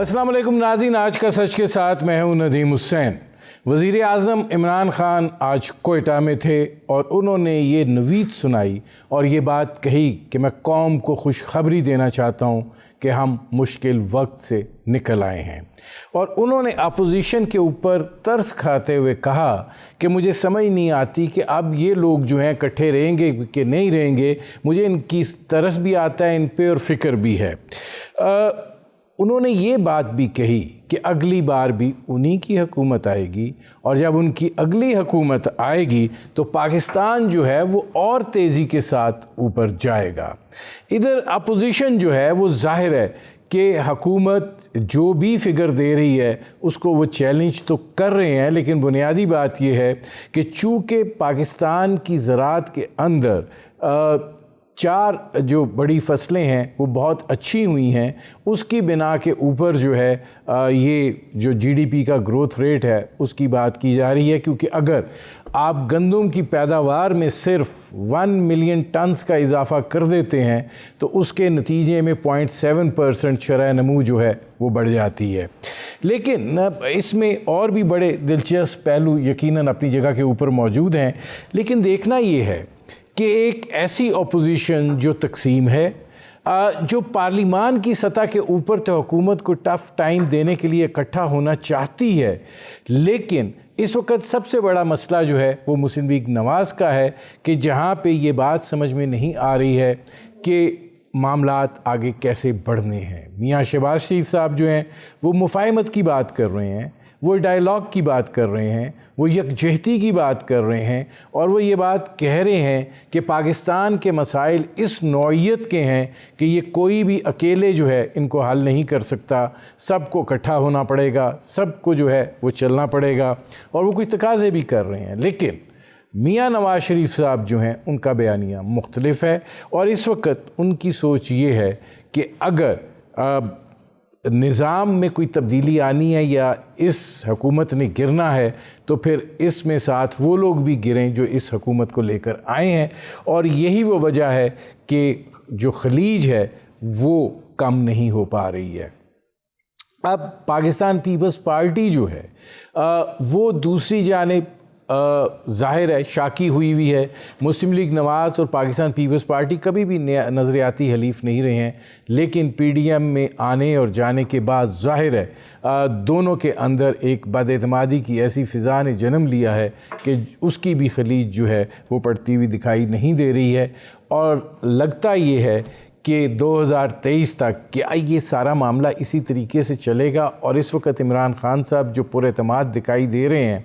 अस्सलाम वालेकुम नाज़रीन, आज का सच के साथ मैं हूं नदीम हुसैन। वज़ीर आज़म इमरान ख़ान आज कोयटा में थे और उन्होंने ये नवीद सुनाई और ये बात कही कि मैं कौम को खुशखबरी देना चाहता हूँ कि हम मुश्किल वक्त से निकल आए हैं। और उन्होंने अपोजिशन के ऊपर तरस खाते हुए कहा कि मुझे समझ नहीं आती कि अब ये लोग जो हैं इकट्ठे रहेंगे कि नहीं रहेंगे, मुझे इनकी तरस भी आता है इन पे और फ़िक्र भी है। उन्होंने ये बात भी कही कि अगली बार भी उन्हीं की हुकूमत आएगी और जब उनकी अगली हुकूमत आएगी तो पाकिस्तान जो है वो और तेज़ी के साथ ऊपर जाएगा। इधर अपोजिशन जो है वो जाहिर है कि हुकूमत जो भी फिगर दे रही है उसको वो चैलेंज तो कर रहे हैं, लेकिन बुनियादी बात यह है कि चूँकि पाकिस्तान की ज़राअत के अंदर 4 जो बड़ी फसलें हैं वो बहुत अच्छी हुई हैं, उसकी बिना के ऊपर जो है ये जो जीडीपी का ग्रोथ रेट है उसकी बात की जा रही है। क्योंकि अगर आप गंदम की पैदावार में सिर्फ 1 मिलियन टन्स का इजाफा कर देते हैं तो उसके नतीजे में 0.7% शरह नमू जो है वो बढ़ जाती है। लेकिन इसमें और भी बड़े दिलचस्प पहलू यकीनन अपनी जगह के ऊपर मौजूद हैं, लेकिन देखना ये है कि एक ऐसी अपोजिशन जो तकसीम है, जो पार्लिमान की सतह के ऊपर तो हुकूमत को टफ़ टाइम देने के लिए इकट्ठा होना चाहती है, लेकिन इस वक्त सबसे बड़ा मसला जो है वो मुस्लिम लीग नवाज़ का है कि जहाँ पे ये बात समझ में नहीं आ रही है कि मामलात आगे कैसे बढ़ने हैं। मियाँ शहबाज शरीफ साहब जो हैं वो मुफाहमत की बात कर रहे हैं, वो डायलॉग की बात कर रहे हैं, वो यकजहती की बात कर रहे हैं और वो ये बात कह रहे हैं कि पाकिस्तान के मसाइल इस नौइयत के हैं कि ये कोई भी अकेले जो है इनको हल नहीं कर सकता, सबको इकट्ठा होना पड़ेगा, सबको जो है वो चलना पड़ेगा और वो कुछ तकाज़े भी कर रहे हैं। लेकिन मियाँ नवाज़ शरीफ साहब जो हैं उनका बयानिया मुख्तलिफ है और इस वक्त उनकी सोच ये है कि अगर निज़ाम में कोई तब्दीली आनी है या इस हुकूमत ने गिरना है तो फिर इसमें साथ वो लोग भी गिरें जो इस हुकूमत को लेकर आए हैं। और यही वो वजह है कि जो खलीज है वो कम नहीं हो पा रही है। अब पाकिस्तान पीपल्स पार्टी जो है वो दूसरी जानिब ज़ाहिर है शाकी हुई है। मुस्लिम लीग नवाज़ और पाकिस्तान पीपल्स पार्टी कभी भी नज़रियाती हलीफ नहीं रहे हैं, लेकिन पीडीएम में आने और जाने के बाद ज़ाहिर है दोनों के अंदर एक बदएतमादी की ऐसी फ़िज़ा ने जन्म लिया है कि उसकी भी खलीज जो है वो पड़ती हुई दिखाई नहीं दे रही है। और लगता ये है कि 2023 तक क्या ये सारा मामला इसी तरीके से चलेगा। और इस वक्त इमरान ख़ान साहब जो पुरएतमाद दिखाई दे रहे हैं,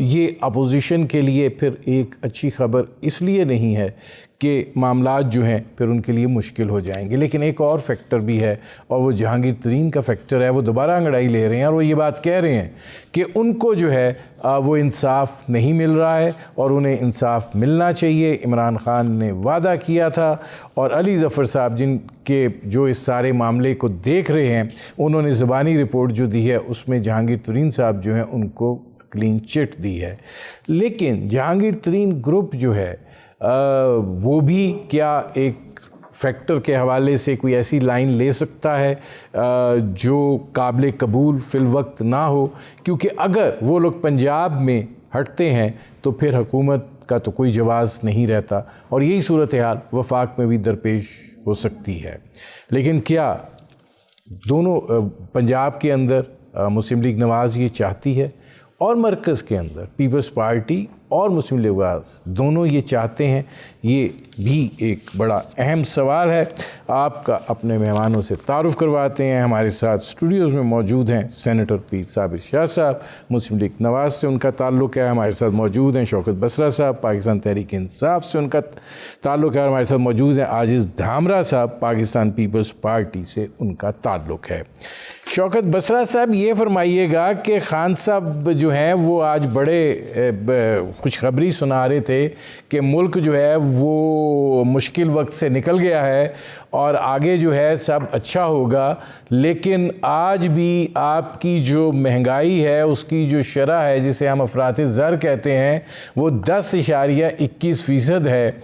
ये अपोजिशन के लिए फिर एक अच्छी ख़बर इसलिए नहीं है कि मामलात जो हैं फिर उनके लिए मुश्किल हो जाएंगे। लेकिन एक और फैक्टर भी है और वो जहांगीर तरीन का फैक्टर है। वो दोबारा अंगड़ाई ले रहे हैं और वो ये बात कह रहे हैं कि उनको जो है वो इंसाफ नहीं मिल रहा है और उन्हें इंसाफ मिलना चाहिए। इमरान ख़ान ने वादा किया था और अली ज़फ़र साहब जिनके जो इस सारे मामले को देख रहे हैं, उन्होंने ज़ुबानी रिपोर्ट जो दी है उसमें जहांगीर तरीन साहब जो हैं उनको क्लीन चिट दी है। लेकिन जहांगीर तरीन ग्रुप जो है वो भी क्या एक फैक्टर के हवाले से कोई ऐसी लाइन ले सकता है जो काबिल कबूल फ़िल वक्त ना हो? क्योंकि अगर वो लोग पंजाब में हटते हैं तो फिर हुकूमत का तो कोई जवाज़ नहीं रहता और यही सूरत हाल वफाक में भी दरपेश हो सकती है। लेकिन क्या दोनों पंजाब के अंदर मुस्लिम लीग नवाज़ ये चाहती है और मरकज़ के अंदर पीपल्स पार्टी और मुस्लिम लीग नवाज़ दोनों ये चाहते हैं? ये भी एक बड़ा अहम सवाल है। आपका अपने मेहमानों से तारुफ़ करवाते हैं। हमारे साथ स्टूडियोज़ में मौजूद हैं सेनेटर पीर साबिर शाह साहब, मुस्लिम लीग नवाज़ से उनका ताल्लुक़ है। हमारे साथ मौजूद हैं शौकत बसरा साहब, पाकिस्तान तहरीक इंसाफ से उनका ताल्लुक़ है। हमारे साथ मौजूद हैं आजिज़ धामरा साहब, पाकिस्तान पीपल्स पार्टी से उनका ताल्लुक़ है। शौकत बसरा साहब, ये फरमाइएगा कि ख़ान साहब जो हैं वो आज बड़े खुशखबरी सुना रहे थे कि मुल्क जो है वो मुश्किल वक्त से निकल गया है और आगे जो है सब अच्छा होगा। लेकिन आज भी आपकी जो महंगाई है, उसकी जो शरह है जिसे हम अफराते ज़र कहते हैं, वो 10.21% है।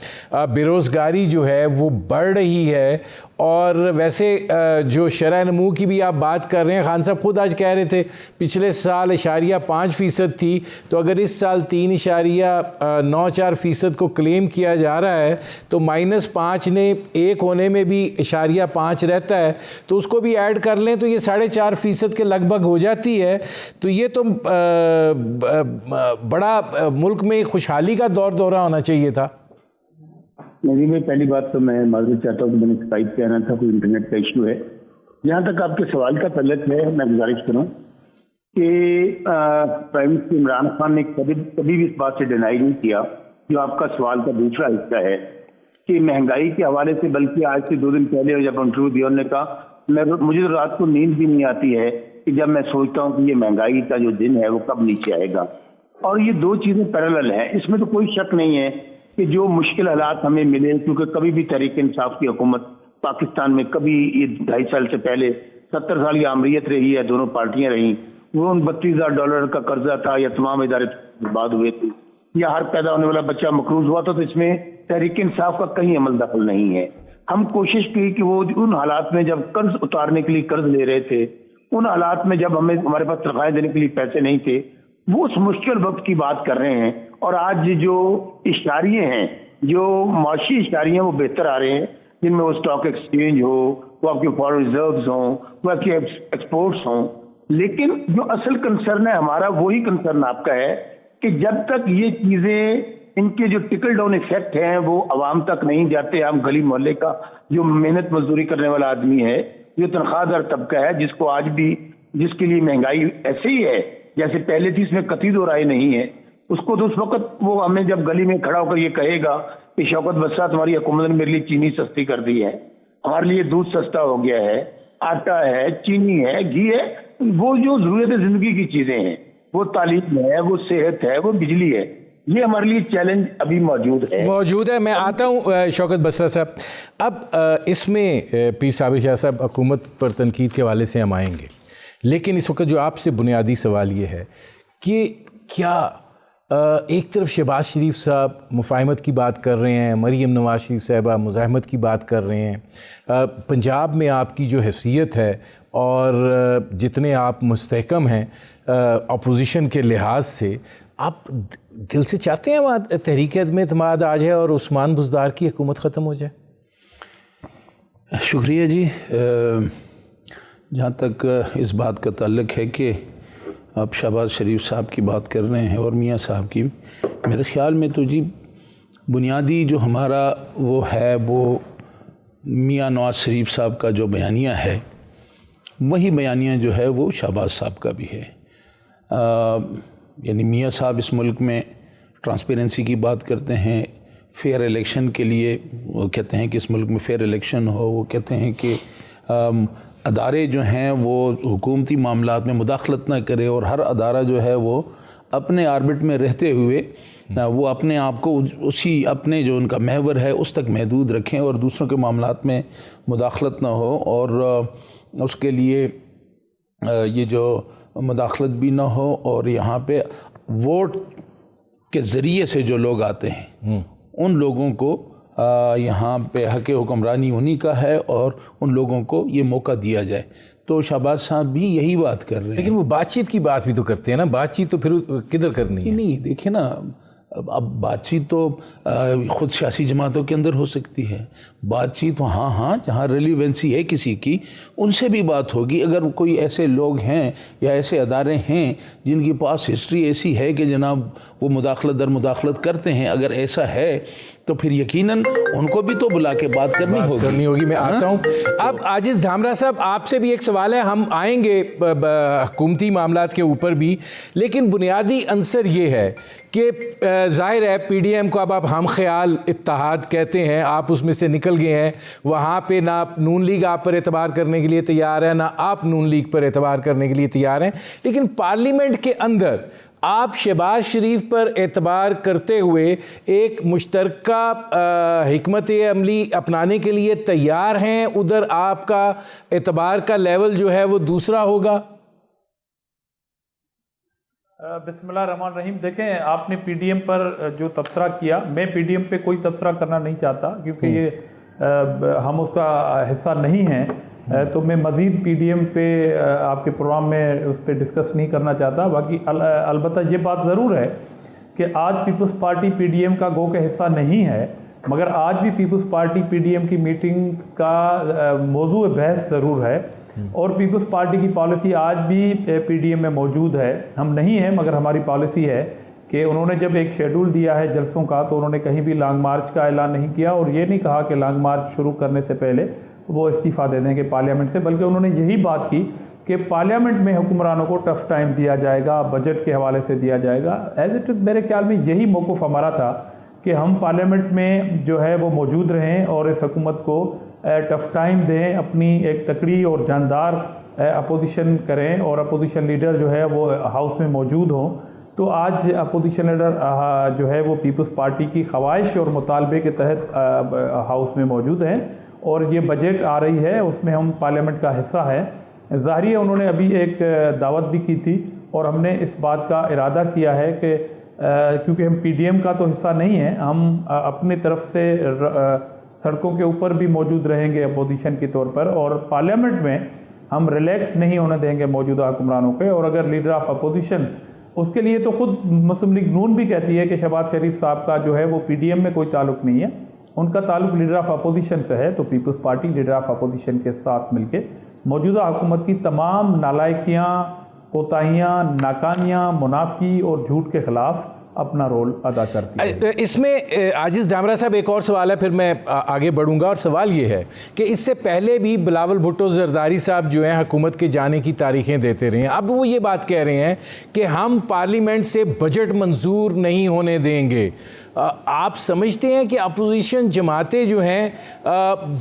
बेरोज़गारी जो है वो बढ़ रही है। और वैसे जो शरह नमू की भी आप बात कर रहे हैं, खान साहब खुद आज कह रहे थे पिछले साल 0.5% थी, तो अगर इस साल 3.94% को क्लेम किया जा रहा है तो -5 ने 1 होने में भी 0.5 रहता है, तो उसको भी ऐड कर लें तो ये 4.5% के लगभग हो जाती है। तो ये तो बड़ा मुल्क में खुशहाली का दौरा होना चाहिए था। नहीं भाई, पहली बात तो मैं माजूद चाहता हूँ कि मैंने स्काइप पे आना था, कोई इंटरनेट का इशू है। जहाँ तक आपके सवाल का तल्लुक है, मैं गुजारिश करूँ कि प्राइम मिनिस्टर इमरान खान ने कभी भी इस बात से डिनाई नहीं किया जो आपका सवाल का दूसरा हिस्सा है कि महंगाई के हवाले से, बल्कि आज से 2 दिन पहले जब इंटरव्यू दिया उन्होंने कहा मुझे तो रात को नींद भी नहीं आती है कि जब मैं सोचता हूँ कि ये महंगाई का जो दिन है वो कब नीचे आएगा। और ये 2 चीज़ें पैरेलल हैं, इसमें तो कोई शक नहीं है कि जो मुश्किल हालात हमें मिले, क्योंकि कभी भी तहरीक इंसाफ की हुकूमत पाकिस्तान में, कभी ये 2.5 साल से पहले 70 साल की आमरीत रही है, दोनों पार्टियां रहीं, वो उन $32,000 का कर्जा था या तमाम इदारे बर्बाद हुए थे या हर पैदा होने वाला बच्चा मकरूज हुआ था, तो इसमें तहरीक इंसाफ का कहीं अमल दखल नहीं है। हम कोशिश की कि वो उन हालात में जब कर्ज उतारने के लिए कर्ज ले रहे थे, उन हालात में जब हमारे पास तनख्वाहें देने के लिए पैसे नहीं थे, वो उस मुश्किल वक्त की बात कर रहे हैं। और आज जो इशारिये हैं, जो माशी इशारिये हैं, वो बेहतर आ रहे हैं, जिनमें वो स्टॉक एक्सचेंज हो, वो आपके फॉरेन रिजर्व्स हों, वो आपके एक्सपोर्ट्स हों। लेकिन जो असल कंसर्न है हमारा, वही कंसर्न आपका है कि जब तक ये चीज़ें, इनके जो टिकल डाउन इफेक्ट हैं वो आवाम तक नहीं जाते, हम गली मोहल्ले का जो मेहनत मजदूरी करने वाला आदमी है, जो तनख्वाहदार तबका है, जिसको आज भी, जिसके लिए महंगाई ऐसे ही है जैसे पहले थी, इसमें कतई दो राय नहीं है, उसको तो उस वक्त वो हमें जब गली में खड़ा होकर ये कहेगा कि शौकत बस्सा तुम्हारी हुकूमत ने मेरे लिए चीनी सस्ती कर दी है, हमारे लिए दूध सस्ता हो गया है, आटा है, चीनी है, घी है, वो जो जरूरत जिंदगी की चीजें हैं, वो तालीम है, वो सेहत है, वो बिजली है, ये हमारे लिए चैलेंज अभी मौजूद है। मैं आता हूँ शौकत बसरा साहब। अब इसमें पीर साबिर शाह साहब, हुकूमत पर तनकीद के हवाले से हम आएंगे, लेकिन इस वक्त जो आपसे बुनियादी सवाल ये है कि क्या एक तरफ शहबाज शरीफ साहब मुफाहमत की बात कर रहे हैं, मरीम नवाज शरीफ साहबा मुज़ाहमत की बात कर रहे हैं, पंजाब में आपकी जो हैसियत है और जितने आप मुस्तहकम हैं अपोजिशन के लिहाज से, आप दिल से चाहते हैं वहाँ तहरीक में एतमाद आ जाए और उस्मान बुज़दार की हुकूमत ख़त्म हो जाए? शुक्रिया जी। जहाँ तक इस बात का ताल्लुक़ है कि आप शहबाज शरीफ साहब की बात कर रहे हैं और मियाँ साहब की, मेरे ख़्याल में तो जी बुनियादी जो हमारा वो है, वो मियाँ नवाज शरीफ साहब का जो बयानिया है, वही बयानिया जो है वो शहबाज साहब का भी है। यानी मियाँ साहब इस मुल्क में ट्रांसपेरेंसी की बात करते हैं, फेयर इलेक्शन के लिए वो कहते हैं कि इस मुल्क में फेयर इलेक्शन हो, वो कहते हैं कि अदारे जो हैं वो हुकूमती मामलात में मुदाखलत ना करे और हर अदारा जो है वो अपने आर्बिट में रहते हुए वो अपने आप को उसी अपने जो उनका महवर है उस तक महदूद रखें और दूसरों के मामलात में मुदाखलत ना हो, और उसके लिए ये जो मुदाखलत भी ना हो, और यहाँ पे वोट के ज़रिए से जो लोग आते हैं उन लोगों को यहाँ पे हक़ हुक्मरानी उन्हीं का है और उन लोगों को ये मौका दिया जाए। तो शहबाज साहब भी यही बात कर रहे हैं। लेकिन वो बातचीत की बात भी तो करते हैं ना, बातचीत तो फिर किधर करनी है? नहीं, देखिए ना, अब बातचीत तो ख़ुद सियासी जमातों के अंदर हो सकती है, बातचीत हाँ जहाँ रेलिवेंसी है किसी की उनसे भी बात होगी। अगर कोई ऐसे लोग हैं या ऐसे अदारे हैं जिनके पास हिस्ट्री ऐसी है कि जनाब वो मुदाखलत दर मुदाखलत करते हैं, अगर ऐसा है तो फिर यकीनन उनको भी तो बुला के बात करनी होगी। मैं आता हूँ। अब आजिज़ धामरा साहब, आपसे भी एक सवाल है, हम आएंगे हुकूमती मामलात के ऊपर भी, लेकिन बुनियादी अंसर ये है कि ज़ाहिर है PDM को अब आप हम ख्याल इत्तेहाद कहते हैं, आप उसमें से निकल गए हैं, वहाँ पे ना नून लीग आप पर एतबार करने के लिए तैयार है, ना आप नून लीग पर एतबार करने के लिए तैयार हैं, लेकिन पार्लियामेंट के अंदर आप शहबाज शरीफ पर एतबार करते हुए एक मुश्तरका हिकमत अमली अपनाने के लिए तैयार हैं, उधर आपका एतबार का लेवल जो है वो दूसरा होगा? बिस्मिल्लाह रहमान रहीम। देखें, आपने पीडीएम पर जो तबसरा किया, मैं पीडीएम पे कोई तबसरा करना नहीं चाहता क्योंकि ये हम उसका हिस्सा नहीं हैं, तो मैं मज़ीद पीडीएम पे आपके प्रोग्राम में उस पर डिस्कस नहीं करना चाहता। बाकी अलबत्ता ये बात ज़रूर है कि आज पीपल्स पार्टी पीडीएम का गो का हिस्सा नहीं है, मगर आज भी पीपल्स पार्टी पीडीएम की मीटिंग का मौजू बहस ज़रूर है और पीपल्स पार्टी की पॉलिसी आज भी पीडीएम में मौजूद है। हम नहीं हैं मगर हमारी पॉलिसी है कि उन्होंने जब एक शेड्यूल दिया है जलसों का, तो उन्होंने कहीं भी लॉन्ग मार्च का ऐलान नहीं किया और ये नहीं कहा कि लॉन्ग मार्च शुरू करने से पहले वो इस्तीफ़ा दे देंगे पार्लियामेंट से, बल्कि उन्होंने यही बात की कि पार्लियामेंट में हुक्मरानों को टफ टाइम दिया जाएगा, बजट के हवाले से दिया जाएगा। एज इट इज़ मेरे ख्याल में यही मौक़िफ़ हमारा था कि हम पार्लियामेंट में जो है वो मौजूद रहें और इस हुकूमत को टफ टाइम दें, अपनी एक तकड़ी और जानदार अपोजिशन करें और अपोजिशन लीडर जो है वो हाउस में मौजूद हों। तो आज अपोजिशन लीडर जो है वो पीपल्स पार्टी की ख्वाहिश और मुतालबे के तहत हाउस में मौजूद हैं और ये बजट आ रही है, उसमें हम पार्लियामेंट का हिस्सा है। ज़ाहिर है उन्होंने अभी एक दावत भी की थी और हमने इस बात का इरादा किया है कि क्योंकि हम पीडीएम का तो हिस्सा नहीं है, हम अपनी तरफ से सड़कों के ऊपर भी मौजूद रहेंगे अपोजिशन के तौर पर और पार्लियामेंट में हम रिलैक्स नहीं होने देंगे मौजूदा हुक्मरानों पे। और अगर लीडर ऑफ अपोजिशन, उसके लिए तो खुद मुस्लिम लीग नून भी कहती है कि शहबाज शरीफ साहब का जो है वो पीडीएम में कोई ताल्लुक नहीं है, उनका ताल्लुक लीडर ऑफ अपोजिशन से है। तो people's party leader of opposition के साथ मिलकर मौजूदा हुकूमत की तमाम नालायकियाँ, कोताहियाँ, नाकामियाँ, मुनाफी और झूठ के खिलाफ अपना रोल अदा करती है। इसमें आजिज़ धामरा साहब एक और सवाल है, फिर मैं आगे बढ़ूंगा। और सवाल ये है कि इससे पहले भी बिलावल भुट्टो जरदारी साहब जो हैं हुकूमत के जाने की तारीखें देते रहे हैं, अब वो ये बात कह रहे हैं कि हम पार्लियामेंट से बजट मंजूर नहीं होने देंगे। आप समझते हैं कि अपोजिशन जमातें जो हैं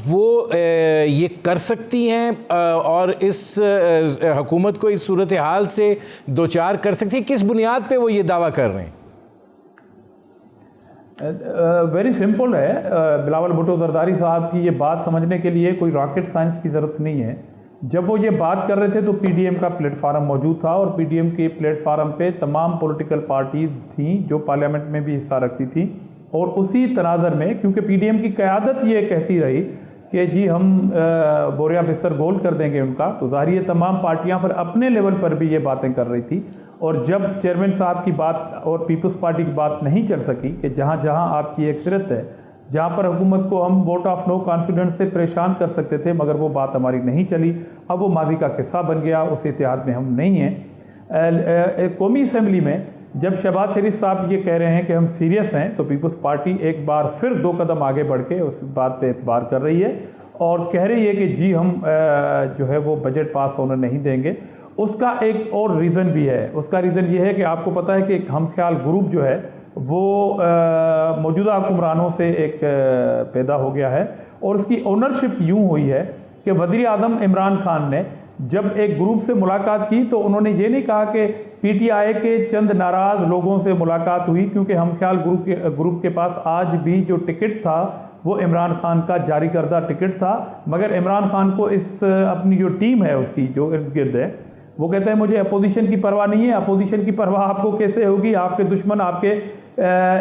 वो ये कर सकती हैं और इस हुकूमत को इस सूरत हाल से दो चार कर सकती हैं? किस बुनियाद पे वो ये दावा कर रहे हैं? वेरी सिंपल है। बिलावल भुट्टो जरदारी साहब की ये बात समझने के लिए कोई रॉकेट साइंस की ज़रूरत नहीं है। जब वो ये बात कर रहे थे तो पीडीएम का प्लेटफार्म मौजूद था और पीडीएम के प्लेटफार्म पे तमाम पॉलिटिकल पार्टीज थीं जो पार्लियामेंट में भी हिस्सा रखती थी और उसी तनाज़र में, क्योंकि पीडीएम की क़यादत ये कहती रही कि जी हम बोरिया बिस्तर गोल कर देंगे उनका, तो ज़ाहिर है तमाम पार्टियाँ फिर अपने लेवल पर भी ये बातें कर रही थी। और जब चेयरमैन साहब की बात और पीपल्स पार्टी की बात नहीं चल सकी कि जहाँ जहाँ आपकी अक्सरियत है, जहाँ पर हुकूमत को हम वोट ऑफ नो कॉन्फिडेंस से परेशान कर सकते थे, मगर वो बात हमारी नहीं चली, अब वो माजी का किस्सा बन गया, उस इतिहाद में हम नहीं हैं। कौमी असम्बली में जब शहबाज शरीफ साहब ये कह रहे हैं कि हम सीरियस हैं, तो पीपल्स पार्टी एक बार फिर 2 कदम आगे बढ़ के उस बात पे एतबार कर रही है और कह रही है कि जी हम जो है वो बजट पास होने नहीं देंगे। उसका एक और रीज़न भी है। उसका रीज़न ये है कि आपको पता है कि एक हम ख्याल ग्रुप जो है वो मौजूदा हुक्मरानों से एक पैदा हो गया है और उसकी ओनरशिप यूं हुई है कि वज़ीर आज़म इमरान खान ने जब एक ग्रुप से मुलाकात की तो उन्होंने ये नहीं कहा कि पीटीआई के चंद नाराज़ लोगों से मुलाकात हुई, क्योंकि हम ख्याल ग्रुप के पास आज भी जो टिकट था वो इमरान खान का जारी करदा टिकट था, मगर इमरान खान को इस अपनी जो टीम है उसकी जो इर्द गिर्द है, वो कहता है मुझे अपोजिशन की परवाह नहीं है। अपोजिशन की परवाह आपको कैसे होगी? आपके दुश्मन आपके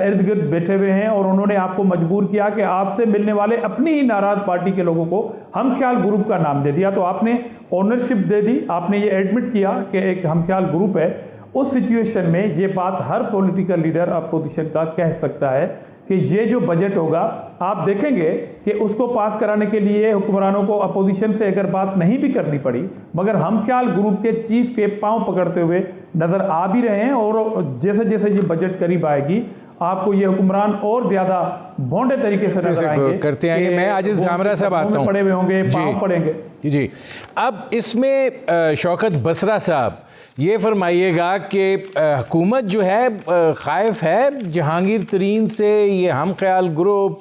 इर्द गिर्द बैठे हुए हैं और उन्होंने आपको मजबूर किया कि आपसे मिलने वाले अपनी ही नाराज पार्टी के लोगों को हम ख्याल ग्रुप का नाम दे दिया, तो आपने ओनरशिप दे दी, आपने ये एडमिट किया कि एक हम ख्याल ग्रुप है। उस सिचुएशन में ये बात हर पॉलिटिकल लीडर अपोजिशन का कह सकता है कि ये जो बजट होगा आप देखेंगे कि उसको पास कराने के लिए हुक्मरानों को अपोजिशन से अगर बात नहीं भी करनी पड़ी, मगर हम ख्याल ग्रुप के चीफ के पांव पकड़ते हुए नजर आ भी रहे हैं और जैसे जैसे ये बजट करीब आएगी आपको ये हुक्मरान और ज्यादा भोंडे तरीके से नजर आएंगे करते आएंगे। मैं आजिज़ धामरा साहब आता हूं, पड़े हुए होंगे, पांव पड़ेंगे जी। अब इसमें शौकत बसरा साहब ये फरमाइएगा कि हुकूमत जो है खाइफ है जहांगीर तरीन से, ये हम ख्याल ग्रुप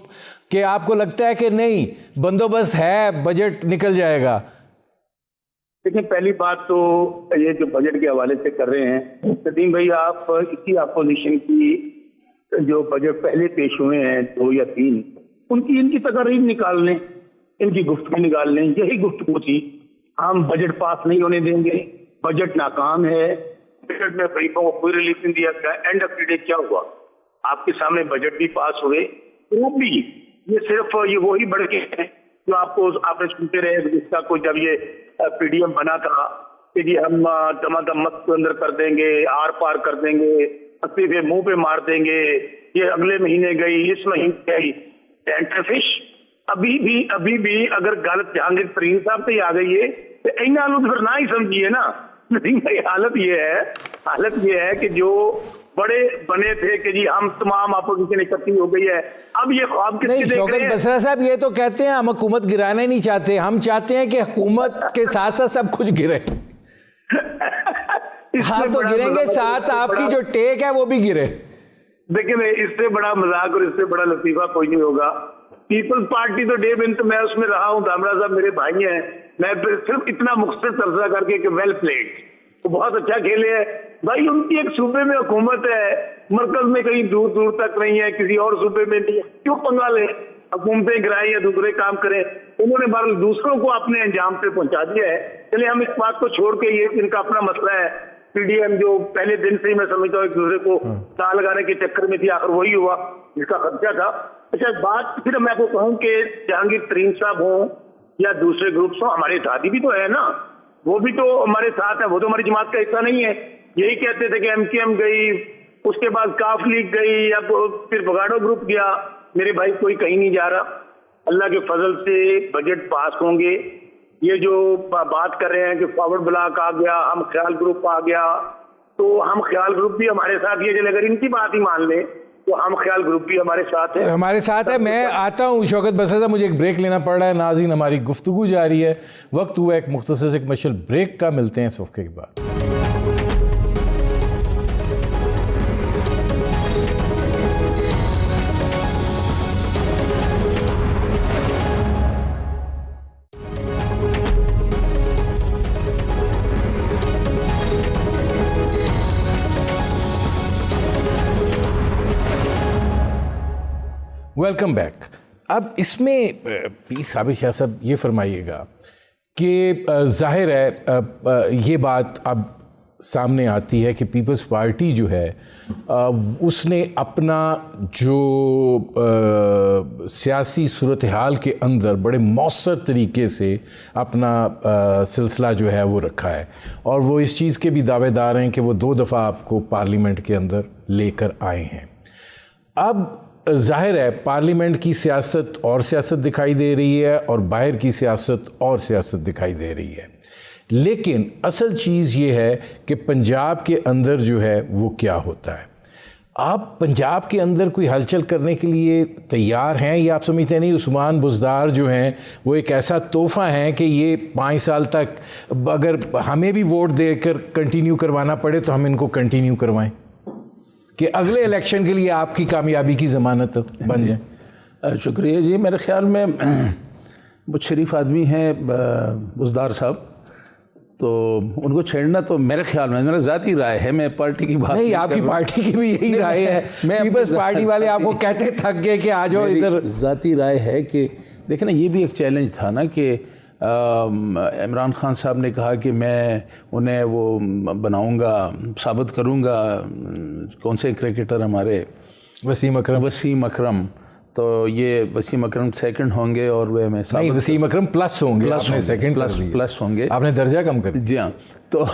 के, आपको लगता है कि नहीं बंदोबस्त है, बजट निकल जाएगा? देखिए, पहली बात तो ये जो बजट के हवाले से कर रहे हैं नदीम भाई, आप इसी अपोजिशन की जो बजट पहले पेश हुए हैं 2 या 3, उनकी इनकी तकरीर निकाल लें, इनकी गुफ्तगू निकाल लें। यही गुफ्तगू थी, हम बजट पास नहीं होने देंगे, बजट नाकाम है, बजट में गरीबों को कोई रिलीफ नहीं दिया गया। एंड ऑफ द डे क्या हुआ? आपके सामने बजट भी पास हुए, वो भी ये सिर्फ ये वही बढ़ के हैं जो आपने सुनते रहे गुज़िश्ता को, जब ये पीडीएम बना था कि जी हम दमादम मत को अंदर कर देंगे, आर पार कर देंगे, अस्तीफे मुंह पे मार देंगे, ये अगले महीने गई, इस महीने गई, टेंटरफिश। अभी भी अगर गल जहांगीर तरीन साहब से आ गई है तो इन्ना फिर ना ही समझिए ना। नहीं भाई, हालत ये है कि जो बड़े बने थे कि जी हम तमाम अपोजिशन इकट्ठी हो गई है, अब ये ख्वाब किसके देख रहे हैं? शौकत बसरा साहब ये तो कहते हैं हम हुकूमत गिराना ही नहीं चाहते, हम चाहते हैं कि हुकूमत के साथ साथ सब कुछ गिरे। हाँ तो गिरेंगे, साथ आपकी जो टेक है वो भी गिरे। देखिए, इससे बड़ा मजाक और इससे बड़ा लतीफा कोई नहीं होगा। पीपल्स पार्टी तो डे बिन तो मैं उसमें रहा हूँ, दामरा साहब मेरे भाई हैं, मैं सिर्फ इतना मुख्तसर तबसरा करके कि वेल प्लेड, वो बहुत अच्छा खेले है भाई। उनकी एक सूबे में हुकूमत है, मरकज में कहीं दूर दूर तक नहीं है, किसी और सूबे में नहीं है, क्यों पंगा ले? हुकूमतें गिराएं या दूसरे काम करें, उन्होंने बहरहाल दूसरों को अपने अंजाम पे पहुंचा दिया है। चलिए हम इस बात को छोड़ के, ये इनका अपना मसला है। पीडीएम जो पहले दिन से ही मैं समझता हूँ एक दूसरे को ताल लगाने के चक्कर में थी, आखिर वही हुआ जिसका खर्चा था। अच्छा, बात फिर मैं आपको कहूँ कि जहांगीर तरीन साहब हो या दूसरे ग्रुप्स हो, हमारे साथी भी तो है ना, वो भी तो हमारे साथ है, वो तो हमारी जमात का हिस्सा नहीं है। यही कहते थे कि एमकेएम गई, उसके बाद काफ लीग गई, अब फिर बगाड़ो ग्रुप गया। मेरे भाई कोई कहीं नहीं जा रहा, अल्लाह के फजल से बजट पास होंगे। ये जो बात कर रहे हैं कि फॉरवर्ड ब्लॉक आ गया, हम ख्याल ग्रुप आ गया, तो हम ख्याल ग्रुप भी हमारे साथ ही है। अगर इनकी बात ही मान ले तो हम ख्याल ग्रुप भी हमारे साथ है। मैं आता हूँ शौकत बसरा साहब, मुझे एक ब्रेक लेना पड़ रहा है। नाज़रीन, हमारी गुफ्तगू जारी है, वक्त हुआ एक मुख्तसर एक मशल ब्रेक का। मिलते हैं इस वक्त के बाद। Welcome back. अब इसमें प्लीज साबिर शाह साहब ये फरमाइएगा कि जाहिर है ये बात अब सामने आती है कि पीपल्स पार्टी जो है उसने अपना जो सियासी सूरत हाल के अंदर बड़े मौसर तरीके से अपना सिलसिला जो है वो रखा है, और वो इस चीज़ के भी दावेदार हैं कि वो 2 दफ़ा आपको पार्लियामेंट के अंदर लेकर आए हैं। अब जाहिर है पार्लियामेंट की सियासत और सियासत दिखाई दे रही है और बाहर की सियासत और सियासत दिखाई दे रही है, लेकिन असल चीज़ ये है कि पंजाब के अंदर जो है वो क्या होता है। आप पंजाब के अंदर कोई हलचल करने के लिए तैयार हैं या आप समझते नहीं उस्मान बुज़दार जो हैं वो एक ऐसा तोहफ़ा है कि ये 5 साल तक अगर हमें भी वोट देकर कंटिन्यू करवाना पड़े तो हम इनको कंटिन्यू करवाएं कि अगले इलेक्शन के लिए आपकी कामयाबी की ज़मानत बन जाए? शुक्रिया जी। मेरे ख्याल में बहुत शरीफ आदमी हैं बुज़दार साहब, तो उनको छेड़ना तो मेरे ख्याल में, मेरा ज़ाती राय है, मैं पार्टी की बात नहीं, आपकी पार्टी की भी यही राय है। पीपल्स पार्टी वाले आपको कहते थक गए कि आ जाओ इधर। ज़ाती राय है कि देखें ना, ये भी एक चैलेंज था ना कि इमरान खान साहब ने कहा कि मैं उन्हें वो बनाऊंगा, साबित करूंगा, कौन से क्रिकेटर हमारे वसीम अकरम, तो ये वसीम अकरम सेकंड होंगे और वे मैं नहीं, वसीम अकरम प्लस होंगे, आपने सेकंड प्लस होंगे, आपने दर्जा कम कर दिया। जी हाँ, तो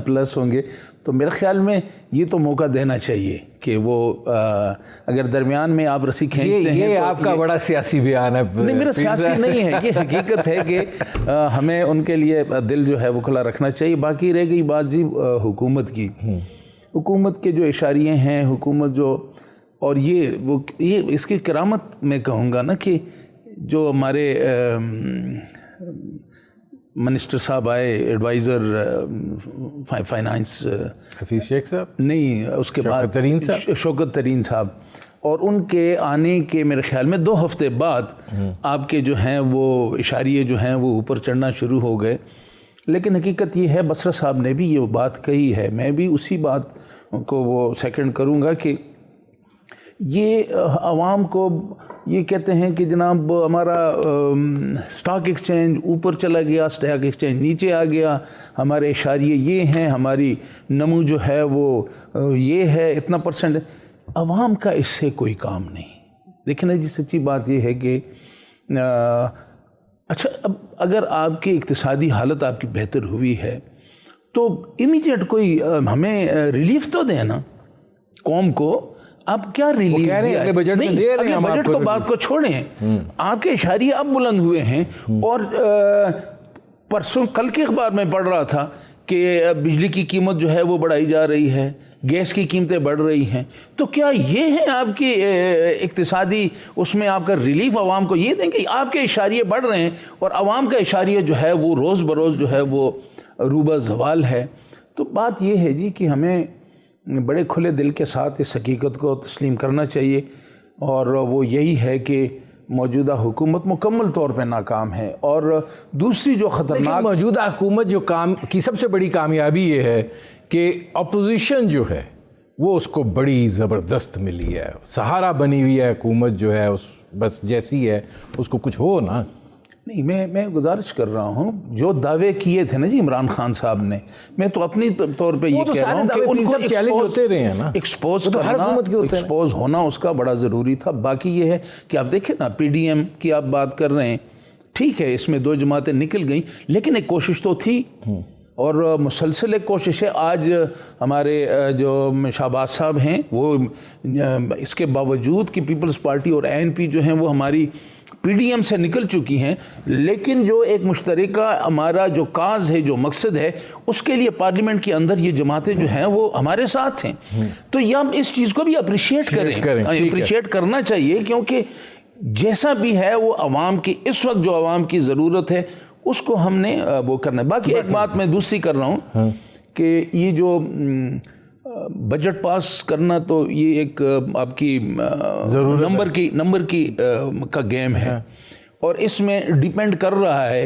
प्लस होंगे। तो मेरे ख्याल में ये तो मौका देना चाहिए कि वो अगर दरमियान में आप रस्सी खींचते हैं। ये तो आपका बड़ा सियासी बयान है। नहीं, मेरा सियासी नहीं है, ये हकीकत है कि हमें उनके लिए दिल जो है वो खुला रखना चाहिए। बाकी रह गई बात जी हुकूमत की, हुकूमत के जो इशारे हैं, हुकूमत जो, और ये इसकी करामत मैं कहूँगा ना कि जो हमारे मिनिस्टर साहब आए, एडवाइज़र फाइनेंस हफीज़ शेख साहब, नहीं उसके बाद शौकत तरीन साहब, और उनके आने के मेरे ख्याल में 2 हफ्ते बाद आपके जो हैं वो इशारे जो हैं वो ऊपर चढ़ना शुरू हो गए। लेकिन हकीकत ये है, बसरा साहब ने भी ये बात कही है, मैं भी उसी बात को वो सेकंड करूँगा कि ये आवाम को ये कहते हैं कि जनाब हमारा स्टॉक एक्सचेंज ऊपर चला गया, स्टॉक एक्सचेंज नीचे आ गया, हमारे इशारिये ये हैं, हमारी नमू जो है वो ये है, इतना %। आवाम का इससे कोई काम नहीं। देखिए ना जी, सच्ची बात ये है कि अच्छा, अब अगर आपकी इक्तिसादी हालत आपकी बेहतर हुई है तो इमीडिएट कोई हमें रिलीफ तो दें ना कौम को। आप क्या रिलीफ कह रहे हैं, अगले बजट में दे रहे हैं हम बजट आपको को बात को छोड़ें, आपके इशारिये अब बुलंद हुए हैं। और परसों कल के अखबार में पढ़ रहा था कि बिजली की कीमत जो है वो बढ़ाई जा रही है, गैस की कीमतें बढ़ रही हैं। तो क्या ये है आपकी इक्तिसादी उसमें आपका रिलीफ आवाम को ये देंगे? आपके इशारिये बढ़ रहे हैं और आवाम का इशारिया जो है वो रोज़ बरोज़ जो है वो रूबा ज़वाल है। तो बात ये है जी कि हमें बड़े खुले दिल के साथ इस हकीकत को तस्लीम करना चाहिए, और वो यही है कि मौजूदा हुकूमत मुकम्मल तौर पे नाकाम है। और दूसरी जो ख़तरनाक मौजूदा हुकूमत जो काम की सबसे बड़ी कामयाबी ये है कि अपोजिशन जो है वो उसको बड़ी ज़बरदस्त मिली है, सहारा बनी हुई है हुकूमत जो है उस बस जैसी है उसको कुछ हो ना। नहीं, मैं गुजारिश कर रहा हूँ, जो दावे किए थे ना जी इमरान खान साहब ने, मैं तो अपनी तौर पे ये कह रहा हूँ कि उनको चैलेंज होते रहे हैं ना, एक्सपोज करना, एक्सपोज होना उसका बड़ा ज़रूरी था। बाकी ये है कि आप देखें ना, PDM की आप बात कर रहे हैं, ठीक है इसमें 2 जमातें निकल गई, लेकिन एक कोशिश तो थी और मुसलसल एक कोशिश है। आज हमारे जो शहबाज साहब हैं वो इसके बावजूद कि पीपल्स पार्टी और ANP जो हैं वो हमारी PDM से निकल चुकी हैं, लेकिन जो एक मुश्तरका हमारा जो काज है, जो मकसद है, उसके लिए पार्लियामेंट के अंदर ये जमातें जो हैं वो हमारे साथ हैं। तो ये हम इस चीज़ को भी अप्रिशिएट करें, अप्रिशिएट करना चाहिए, क्योंकि जैसा भी है वो आवाम की इस वक्त जो आवाम की ज़रूरत है उसको हमने वो करना है। बाकी एक बात मैं दूसरी कर रहा हूँ कि ये जो बजट पास करना, तो ये एक आपकी नंबर की का गेम है, और इसमें डिपेंड कर रहा है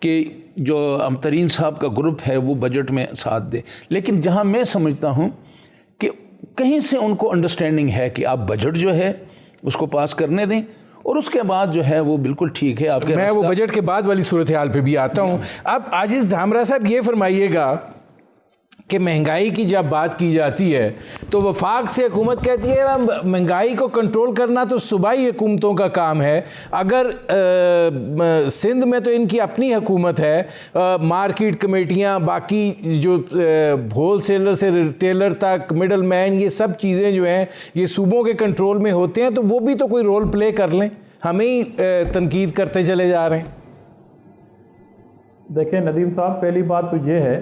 कि जो अमतरीन साहब का ग्रुप है वो बजट में साथ दे। लेकिन जहां मैं समझता हूं कि कहीं से उनको अंडरस्टैंडिंग है कि आप बजट जो है उसको पास करने दें, और उसके बाद जो है वो बिल्कुल ठीक है आपके। मैं वो बजट के बाद वाली सूरत हाल पे भी आता हूँ। अब आजिज़ धामरा साहब ये फरमाइएगा कि महंगाई की जब बात की जाती है तो वफाक से हुकूमत कहती है महंगाई को कंट्रोल करना तो सूबाई हुकूमतों का काम है। अगर सिंध में तो इनकी अपनी हुकूमत है, मार्केट कमेटियाँ, बाकी जो होल सेलर से रिटेलर तक, मिडल मैन, ये सब चीज़ें जो हैं ये सूबों के कंट्रोल में होते हैं, तो वो भी तो कोई रोल प्ले कर लें। हमें ही तनकीद करते चले जा रहे हैं। देखिए नदीम साहब, पहली बात तो ये है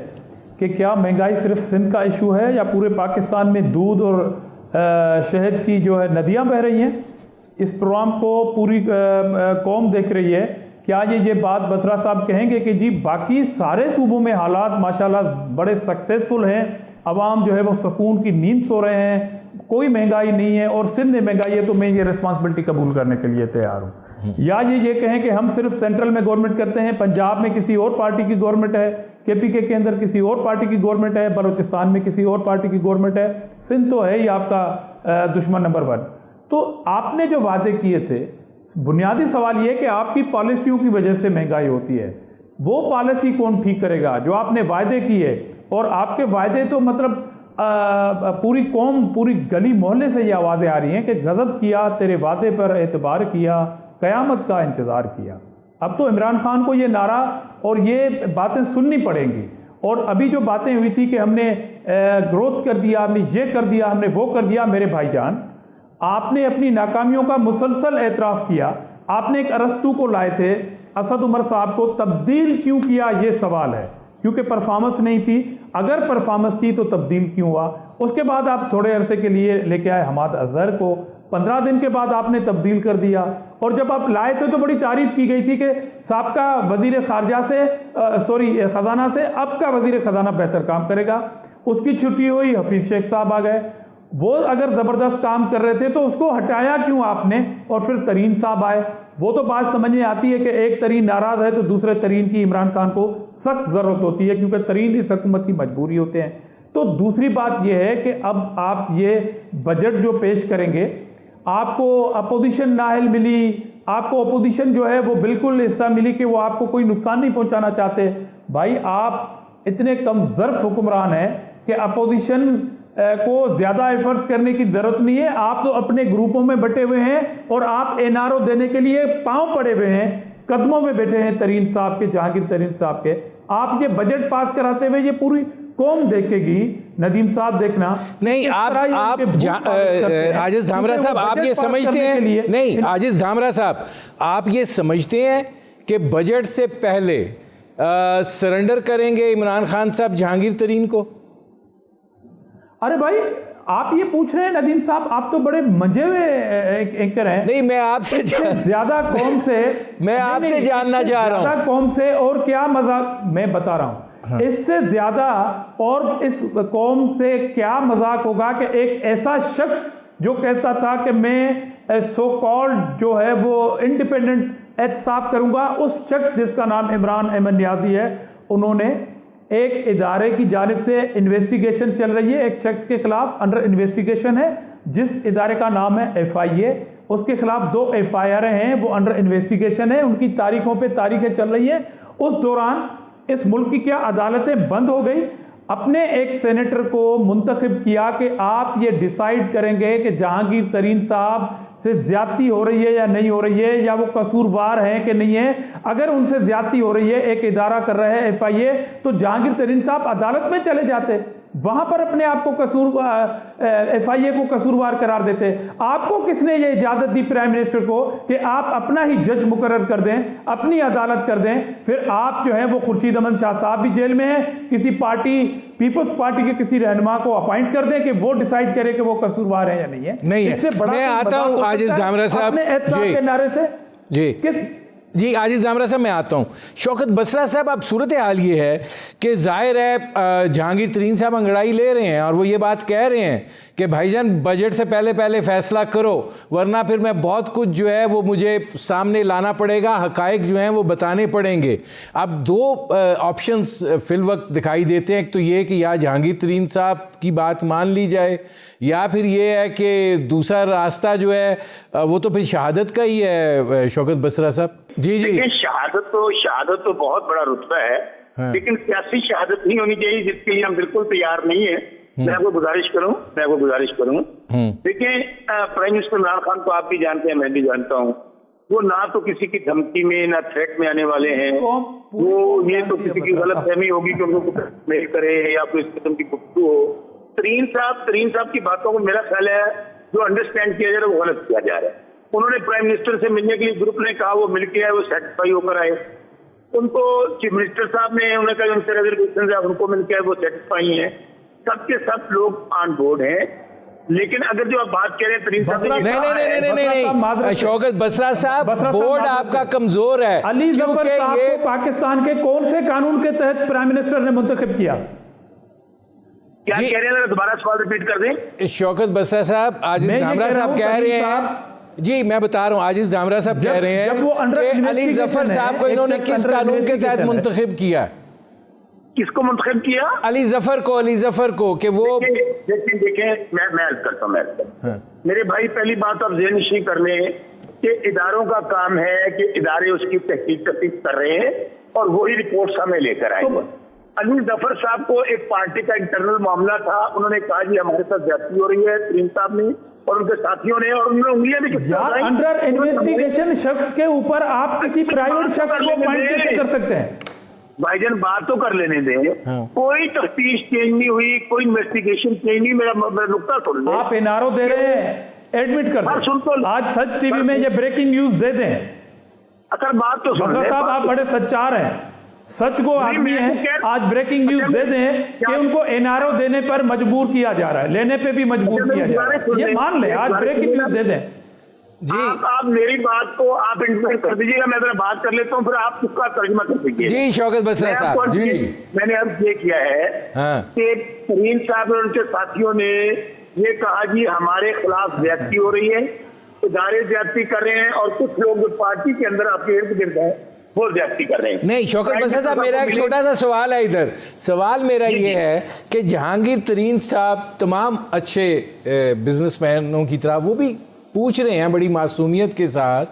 कि क्या महंगाई सिर्फ सिंध का इशू है या पूरे पाकिस्तान में दूध और शहद की जो है नदियां बह रही हैं? इस प्रोग्राम को पूरी कौम देख रही है। क्या ये बात बसरा साहब कहेंगे कि जी बाकी सारे सूबों में हालात माशाल्लाह बड़े सक्सेसफुल हैं, अवाम जो है वो सुकून की नींद सो रहे हैं, कोई महंगाई नहीं है, और सिंध में महंगाई है, तो मैं ये रिस्पॉन्सिबिलिटी कबूल करने के लिए तैयार हूँ? या ये कहें कि हम सिर्फ सेंट्रल में गवर्नमेंट करते हैं, पंजाब में किसी और पार्टी की गवर्नमेंट है, KPK के अंदर किसी और पार्टी की गवर्नमेंट है, बलूचिस्तान में किसी और पार्टी की गवर्नमेंट है, सिंध तो है ही आपका दुश्मन नंबर 1। तो आपने जो वादे किए थे, बुनियादी सवाल ये कि आपकी पॉलिसियों की वजह से महंगाई होती है, वो पॉलिसी कौन ठीक करेगा जो आपने वायदे किए? और आपके वायदे तो मतलब पूरी कौम, पूरी गली मोहल्ले से ये आवाज़ें आ रही हैं कि गज़ब किया, तेरे वादे पर एतबार किया, क़यामत का इंतज़ार किया। अब तो इमरान खान को ये नारा और ये बातें सुननी पड़ेंगी। और अभी जो बातें हुई थी कि हमने ग्रोथ कर दिया, हमने ये कर दिया, हमने वो कर दिया, मेरे भाईजान आपने अपनी नाकामियों का मुसलसल एतराफ़ किया। आपने एक अरस्तू को लाए थे, असद उमर साहब को तब्दील क्यों किया, ये सवाल है, क्योंकि परफॉर्मेंस नहीं थी। अगर परफॉर्मेंस थी तो तब्दील क्यों हुआ? उसके बाद आप थोड़े अरसे के लिए लेके आए हमाद अजहर को, 15 दिन के बाद आपने तब्दील कर दिया। और जब आप लाए थे तो बड़ी तारीफ की गई थी कि साबका वजीर खारजा से खजाना से अब का वजीर खजाना बेहतर काम करेगा। उसकी छुट्टी हुई, हफीज शेख साहब आ गए। वो अगर ज़बरदस्त काम कर रहे थे तो उसको हटाया क्यों आपने? और फिर तरीन साहब आए। वो तो बात समझ में आती है कि एक तरीन नाराज़ है तो दूसरे तरीन की इमरान खान को सख्त ज़रूरत होती है, क्योंकि तरीन इस हुकूमत की मजबूरी होते हैं। तो दूसरी बात यह है कि अब आप ये बजट जो पेश करेंगे, आपको अपोजिशन नाअहल मिली, आपको अपोजिशन जो है वो बिल्कुल हिस्सा मिली कि वो आपको कोई नुकसान नहीं पहुंचाना चाहते। भाई आप इतने कम ज़र्फ हुक्मरान हैं कि अपोजिशन को ज़्यादा एफर्ट्स करने की ज़रूरत नहीं है। आप तो अपने ग्रुपों में बटे हुए हैं और आप एनआरओ देने के लिए पांव पड़े हुए हैं, कदमों में बैठे हैं तरीन साहब के, जहांगीर तरीन साहब के। आप ये बजट पास कराते हुए ये पूरी कौम देखेगी। नदीम साहब देखना नहीं, आप आजिज धामरा साहब आप ये समझते हैं, नहीं आजिज धामरा साहब आप ये समझते हैं कि बजट से पहले सरेंडर करेंगे इमरान खान साहब जहांगीर तरीन को? अरे भाई आप ये पूछ रहे हैं नदीम साहब, आप तो बड़े मजे हुए एंकर हैं। नहीं, मैं आपसे ज्यादा कौम से मैं आपसे जानना चाह रहा हूं, ज्यादा कौम से और क्या मजाक मैं बता रहा हूं। हाँ। इससे ज्यादा और इस कौम से क्या मजाक होगा कि एक ऐसा शख्स जो कहता था कि मैं सो कॉल्ड जो है वो इंडिपेंडेंट एहतसाब करूंगा, उस शख्स जिसका नाम इमरान अहमद नियाजी है, उन्होंने एक इदारे की जानिब से इन्वेस्टिगेशन चल रही है, एक शख्स के खिलाफ अंडर इन्वेस्टिगेशन है जिस इदारे का नाम है FIA, उसके खिलाफ 2 FIR हैं, वो अंडर इन्वेस्टिगेशन है, उनकी तारीखों पे तारीखें चल रही है। उस दौरान इस मुल्क की क्या अदालतें बंद हो गई, अपने एक सेनेटर को मुंतखब किया कि आप ये डिसाइड करेंगे कि जहांगीर तरीन साहब से ज्यादती हो रही है या नहीं हो रही है, या वो कसूरवार हैं कि नहीं है। अगर उनसे ज्यादती हो रही है, एक इदारा कर रहा है FIA, तो जहांगीर तरीन साहब अदालत में चले जाते, वहां पर अपने आप को FIA को कसूरवार करार देते। आपको किसने ये इजाजत दी प्राइम मिनिस्टर को कि आप अपना ही जज मुकर्रर कर दें, अपनी अदालत कर दें? फिर आप जो है वो खुर्शीद अहमद शाह साहब भी जेल में है, किसी पार्टी पीपल्स पार्टी के किसी रहनुमा को अपॉइंट कर दें कि वो डिसाइड करे कि वो कसूरवार है या नहीं है। नहीं है। मैं आता हूं आजिज धामरा साहब के नारे से जी आजिज धामरा साहब मैं आता हूँ। शौकत बसरा साहब, अब सूरत हाल ये है कि जाहिर है जहांगीर तरीन साहब अंगड़ाई ले रहे हैं और वो ये बात कह रहे हैं कि भाईजान बजट से पहले फैसला करो, वरना फिर मैं बहुत कुछ जो है वो मुझे सामने लाना पड़ेगा, हकायक जो हैं वो बताने पड़ेंगे। अब 2 ऑप्शंस फिल वक्त दिखाई देते हैं, एक तो ये कि या जहांगीर तरीन साहब की बात मान ली जाए, या फिर ये है कि दूसरा रास्ता जो है वो तो फिर शहादत का ही है। शौकत बसरा साहब जी शहादत तो बहुत बड़ा रुतबा है, हाँ। लेकिन सियासी शहादत नहीं होनी चाहिए, जिसके लिए हम बिल्कुल तैयार नहीं है। मैं आपको गुजारिश करूं देखिए, प्राइम मिनिस्टर इमरान खान को आप भी जानते हैं, मैं भी जानता हूं, वो ना तो किसी की धमकी में ना थ्रेट में आने वाले हैं। वो ये तो किसी की गलत फहमी होगी कि उनको मेल करे या कोई इस किस्म की गुफ्तगू हो। तरीन साहब की बातों को मेरा ख्याल है जो अंडरस्टैंड किया जा रहा है वो गलत किया जा रहा है। उन्होंने प्राइम मिनिस्टर से मिलने के लिए ग्रुप ने कहा, वो मिल के आए, वो सेटिस्फाई होकर आए। उनको चीफ मिनिस्टर साहब ने उन्होंने कहा उनसे रिजर्वेशन है, उनको मिल के आए, वो सेटिस्फाई हैं। सबके सब लोग ऑन बोर्ड हैं। लेकिन अगर जो आप बात कह रहे हैं तरीन साहब, नहीं, शौकत बसरा साहब, बोर्ड आपका कमजोर है। अली जफर साहब को पाकिस्तान के कौन से कानून के तहत प्राइम मिनिस्टर ने मुंतखब किया? क्या कह रहे हैं, दोबारा सवाल रिपीट कर दें। शौकत बसरा साहब, आजिज धामरा साहब कह रहे हैं, जी मैं बता रहा हूं, आजिज धामरा साहब कह रहे हैं कि अली जफर साहब को इन्होंने किस कानून के तहत मुंतखब किया? किसको मुंतखब किया? अली जफर को कि वो देखें मैं अर्ज करता हूँ। मेरे भाई, पहली बात आप ज़हन नशीं कर लें कि इदारों का काम है कि इदारे उसकी तहकीक कर रहे हैं और वही रिपोर्ट हमें लेकर आएंगे। अली जफर साहब को एक पार्टी का इंटरनल मामला था, उन्होंने कहा जी हमारे साथ ज्यादती हो रही है, तरीन साहब ने और उनके साथियों ने, और उन्होंने उंगलियां भी अंडर इन्वेस्टिगेशन शख्स के ऊपर आप किसी प्राइवेट शख्स को पॉइंट कैसे कर सकते हैं? भाईजान बात तो कर लेने दें। कोई तफ्तीश चेंज नहीं हुई, कोई इन्वेस्टिगेशन चेंज नहीं। मेरा नुकता सुन लो। आप एनआरओ दे रहे हैं, एडमिट कर दें। सुन तो आज सच टीवी में ये ब्रेकिंग न्यूज दे दें। अगर बात तो सुन साहब, आप बड़े सच्चार हैं, सच को आदमी है। आज ब्रेकिंग न्यूज दे दें कि उनको एनआरओ देने पर मजबूर किया जा रहा है, लेने पे भी मजबूर किया जा रहा है, ये मान ले। आज ब्रेकिंग न्यूज दे दें जी। आप मेरी बात को आप इंटरप्रेट कर दीजिएगा, मैं जरा बात कर लेता हूं, फिर आप उसका तर्जुमा कर दीजिए। जी शौकत बसरा साहब जी, मैंने अब ये किया है कि तरीन साहब और उनके साथियों ने ये कहा जी हमारे खिलाफ ज्यादती हो रही है, इदारे ज्यादती कर रहे हैं, और कुछ लोग जो पार्टी के अंदर आपके इर्द गिर्द हैं वो ज्यादती कर रहे हैं। नहीं शौकत बसर साहब, मेरा एक छोटा सा सवाल है इधर। सवाल मेरा ये है कि जहांगीर तरीन साहब तमाम अच्छे बिजनेसमैनों की तरह वो भी पूछ रहे हैं बड़ी मासूमियत के साथ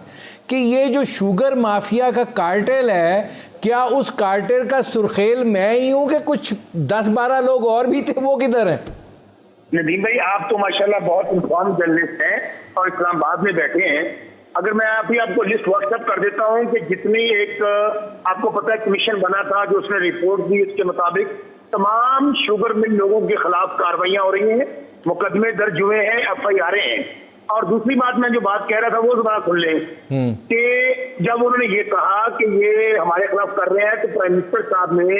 कि ये जो शुगर माफिया का कार्टेल है, क्या उस कार्टेल का सुर्खेल मैं ही हूं कि कुछ 10-12 लोग और भी थे, वो किधर हैं? नदीम भाई, आप तो माशाल्लाह बहुत इन्फॉर्म जर्नलिस्ट हैं और इस्लामाबाद में बैठे हैं। अगर मैं अभी आपको लिस्ट व्हाट्सएप कर देता हूं कि जितनी एक आपको पता है कमीशन बना था जो उसने रिपोर्ट दी, उसके मुताबिक तमाम शुगर मिल लोगों के खिलाफ कार्रवाइयां हो रही हैं, मुकदमे दर्ज हुए हैं, FIR हैं। और दूसरी बात, मैं जो बात कह रहा था वो दोबारा सुन लें कि जब उन्होंने ये कहा कि ये हमारे खिलाफ कर रहे हैं, तो प्राइम मिनिस्टर साहब ने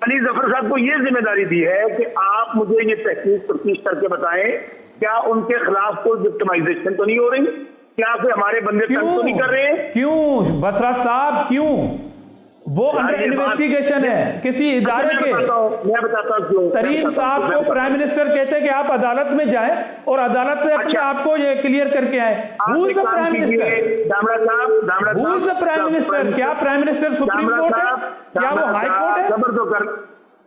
अली जफर साहब को ये जिम्मेदारी दी है कि आप मुझे ये तफ्तीश करके बताएं, क्या उनके खिलाफ कोई विक्टिमाइजेशन तो नहीं हो रही, क्या कोई हमारे बंदे तंग तो नहीं कर रहे हैं? क्यों बसरा साहब, क्यों? वो अंडर इन्वेस्टिगेशन है किसी इदारे के। मैं बताता हूँ क्यों। तरीन साहब को प्राइम मिनिस्टर कहते हैं कि आप अदालत में जाएं और अदालत से अपने आपको ये क्लियर करके आए। Who is the prime minister? Who is the prime minister? क्या प्राइम मिनिस्टर सुप्रीम कोर्ट है? क्या वो हाई कोर्ट है? खबर तो कर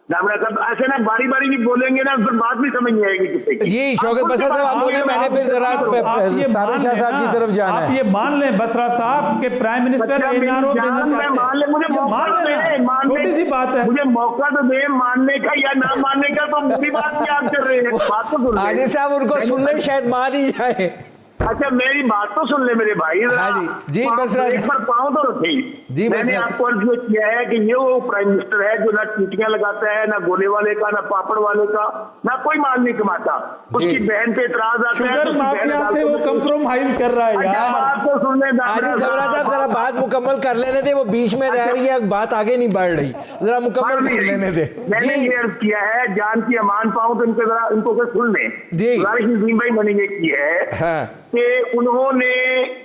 दामड़ा साहब, ऐसे ना बारी बारी भी बोलेंगे ना, फिर बात भी समझ नहीं आएगी किसी की। जी शौकत बसरा साहब, आप बोले, मैंने फिर जरा साबिर शाह साहब की तरफ जाना है। आप ये मान लें बसरा साहब के प्राइम मिनिस्टर NRO छोटी सी बात है, मुझे मौका तो दे मानने का या ना मानने का, तो मेरी बात क्या आप कर रहे हैं? बात तो सुन आदिल साहब, उनको सुनने शायद मान ही जाए। अच्छा मेरी बात तो सुन ले मेरे भाई। हाँ जी बसरा एक बार पाँव तो रखे जी। मैंने आपको अर्ज किया है कि ये वो प्राइम मिनिस्टर है जो ना चीटियां लगाता है, ना गोले वाले का, ना पापड़ वाले का, ना कोई माल नहीं कमाता। उसकी बहन पे इतराज आता है, शुगर माफिया से वो कंप्रोमाइज कर रहा है यार। बात तो सुन ले आदिल जबरा साहब, जरा बात मुकम्मल कर लेने दे, वो बीच में रह रही है, बात आगे नहीं बढ़ रही, जरा मुकम्मल कर लेने दे। मैंने ये अर्ज किया है, जान की अमान पाऊं तो इनके जरा इनको सुन ले जी। नदीम भाई मैंने ये की है कि उन्होंने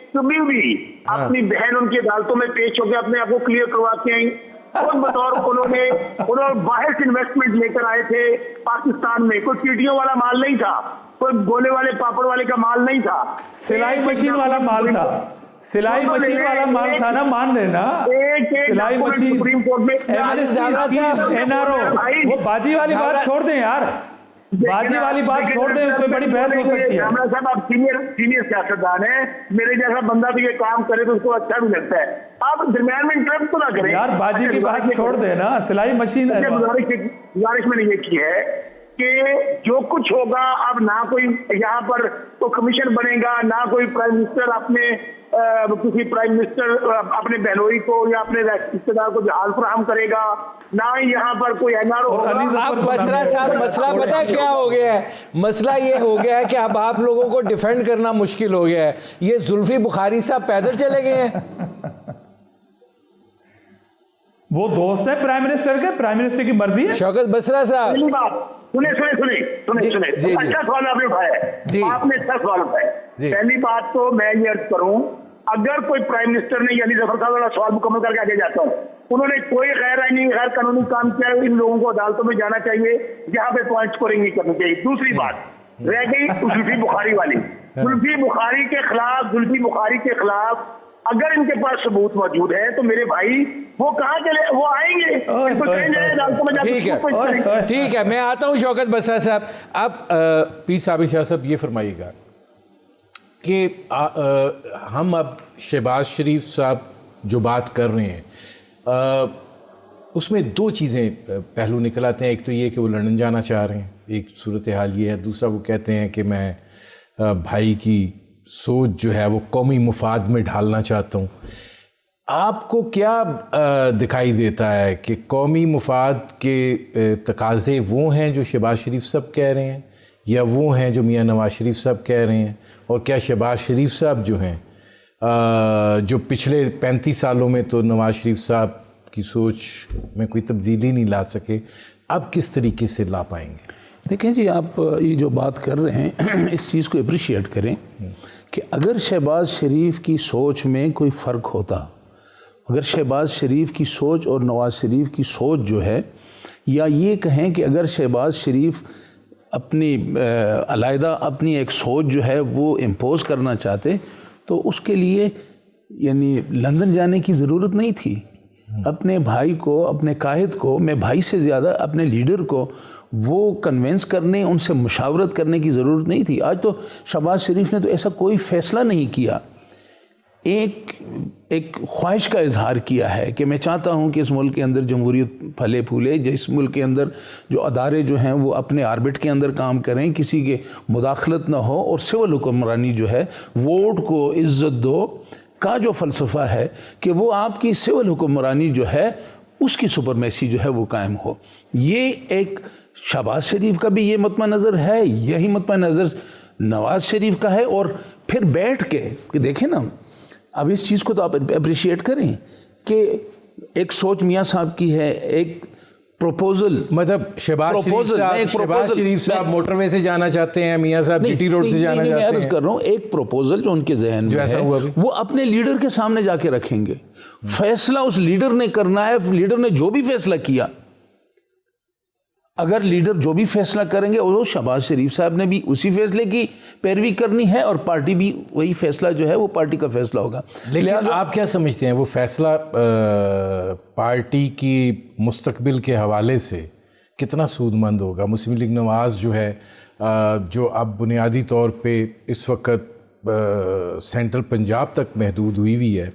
कभी भी अपनी बहन उनकी अदालतों में पेश होकर अपने आप को क्लियर करवा के आई। खुद बतौर उन्होंने बाहर से इन्वेस्टमेंट लेकर आए थे पाकिस्तान में, कोई चीटियों वाला माल नहीं था, कोई गोले वाले पापड़ वाले का माल नहीं था, सिलाई मशीन वाला माल था। सिलाई मशीन वाला माल था ना, मान लेना। सिलाई मशीन सुप्रीम कोर्ट में NRO, वो बाजी वाली बात छोड़ दें यार, बाजी वाली बात छोड़ दें, कोई बड़ी बहस हो सकती है। रामला साहब, आप सीनियर सियासतदान है, मेरे जैसा बंदा भी ये काम करे तो उसको अच्छा भी लगता है। आप दरमियान में इंटरप्ट तो ना करें यार, बाजी की बात छोड़ दे ना, सिलाई मशीन है। गुजारिश मैंने ये की है कि जो कुछ होगा, अब ना कोई यहाँ पर तो कमीशन बनेगा, ना कोई प्राइम मिनिस्टर अपने किसी प्राइम मिनिस्टर अपने बहनोई को या अपने रिश्तेदार को जहाज फराहम करेगा, ना ही यहाँ पर कोई NRO होगा। अब बसरा साहब, मसला पता है क्या हो गया है? मसला ये हो गया है कि अब आप लोगों को डिफेंड करना मुश्किल हो गया है। ये जुल्फी बुखारी साहब पैदल चले गए हैं। वो दोस्त है प्राइम मिनिस्टर के, प्राइम मिनिस्टर की मर्जी है। शौकत बसरा साहब, सुने अच्छा सवाल आपने उठाया, आपने अच्छा सवाल उठाया। पहली बात तो मैं ये अर्ज करूं, अगर कोई प्राइम मिनिस्टर ने यानी जफर साहब वाला सवाल मुकम्मल करके आगे जाता हूं, उन्होंने कोई गैर आईनी गैर कानूनी काम किया, इन लोगों को अदालतों में जाना चाहिए, जहां पे पॉइंट स्कोरिंग नहीं करनी चाहिए। दूसरी बात रह गई जुल्फी बुखारी वाली। जुल्फी बुखारी के खिलाफ अगर इनके पास सबूत मौजूद है तो मेरे भाई वो कहाँ चले, वो आएंगे। ठीक है, मैं आता हूँ शौकत बसरा साहब। अब पी साबिर शाह साहब, ये फरमाइएगा कि हम अब शहबाज शरीफ साहब जो बात कर रहे हैं, उसमें दो चीज़ें पहलू निकल आते हैं। एक तो ये कि वो लंदन जाना चाह रहे हैं, एक सूरत हाल ये है। दूसरा वो कहते हैं कि मैं भाई की सोच जो है वो कौमी मुफाद में ढालना चाहता हूँ। आपको क्या दिखाई देता है कि कौमी मुफाद के तकाज़े वो हैं जो शहबाज शरीफ साहब कह रहे हैं, या वो हैं जो मियाँ नवाज शरीफ साहब कह रहे हैं? और क्या शहबाज शरीफ साहब जो हैं, जो पिछले 35 सालों में तो नवाज शरीफ साहब की सोच में कोई तब्दीली नहीं ला सके, अब किस तरीके से ला पाएंगे? देखें जी, आप ये जो बात कर रहे हैं इस चीज़ को अप्रिशिएट करें कि अगर शहबाज शरीफ की सोच में कोई फ़र्क होता, अगर शहबाज शरीफ की सोच और नवाज शरीफ की सोच जो है, या ये कहें कि अगर शहबाज शरीफ अपनी अलहदा अपनी एक सोच जो है वो इम्पोज़ करना चाहते, तो उसके लिए यानी लंदन जाने की ज़रूरत नहीं थी। अपने भाई को, अपने कायद को, मैं भाई से ज़्यादा अपने लीडर को वो कन्वेंस करने, उनसे मुशावरत करने की ज़रूरत नहीं थी। आज तो शहबाज शरीफ ने तो ऐसा कोई फ़ैसला नहीं किया, एक ख्वाहिश का इजहार किया है कि मैं चाहता हूं कि इस मुल्क के अंदर जमहूरियत फले फूले, जिस मुल्क के अंदर जो अदारे जो हैं वो अपने आर्बिट के अंदर काम करें, किसी के मुदाखलत ना हो, और सिविल हुक्मरानी जो है, वोट को इज़्ज़त दो का जो फ़लसफ़ा है कि वो आपकी सिविल हुक्मरानी जो है उसकी सुपरमेसी जो है वो कायम हो। ये एक शहबाज शरीफ का भी ये मतमा नज़र है, यही मतमा नज़र नवाज़ शरीफ का है। और फिर बैठ के कि देखें ना, अब इस चीज़ को तो आप अप्रिशिएट करें कि एक सोच मियाँ साहब की है, एक प्रपोजल, मतलब शहबाज शरीफ साहब मोटरवे से जाना चाहते हैं, मियाँ साहब जीटी रोड से जाना चाहते हैं। मैं अर्ज कर रहा हूँ, एक प्रपोजल जो उनके जहन में है वो अपने लीडर के सामने जाके रखेंगे। फैसला उस लीडर ने करना है। लीडर ने जो भी फैसला किया, अगर लीडर जो भी फैसला करेंगे, वो शहबाज शरीफ साहब ने भी उसी फैसले की पैरवी करनी है और पार्टी भी वही फैसला जो है वो पार्टी का फैसला होगा। लेकिन आप क्या समझते हैं वो फैसला पार्टी की मुस्तकबिल के हवाले से कितना सूदमंद होगा? मुस्लिम लीग नवाज़ जो है, जो अब बुनियादी तौर पे इस वक्त सेंट्रल पंजाब तक महदूद हुई हुई है,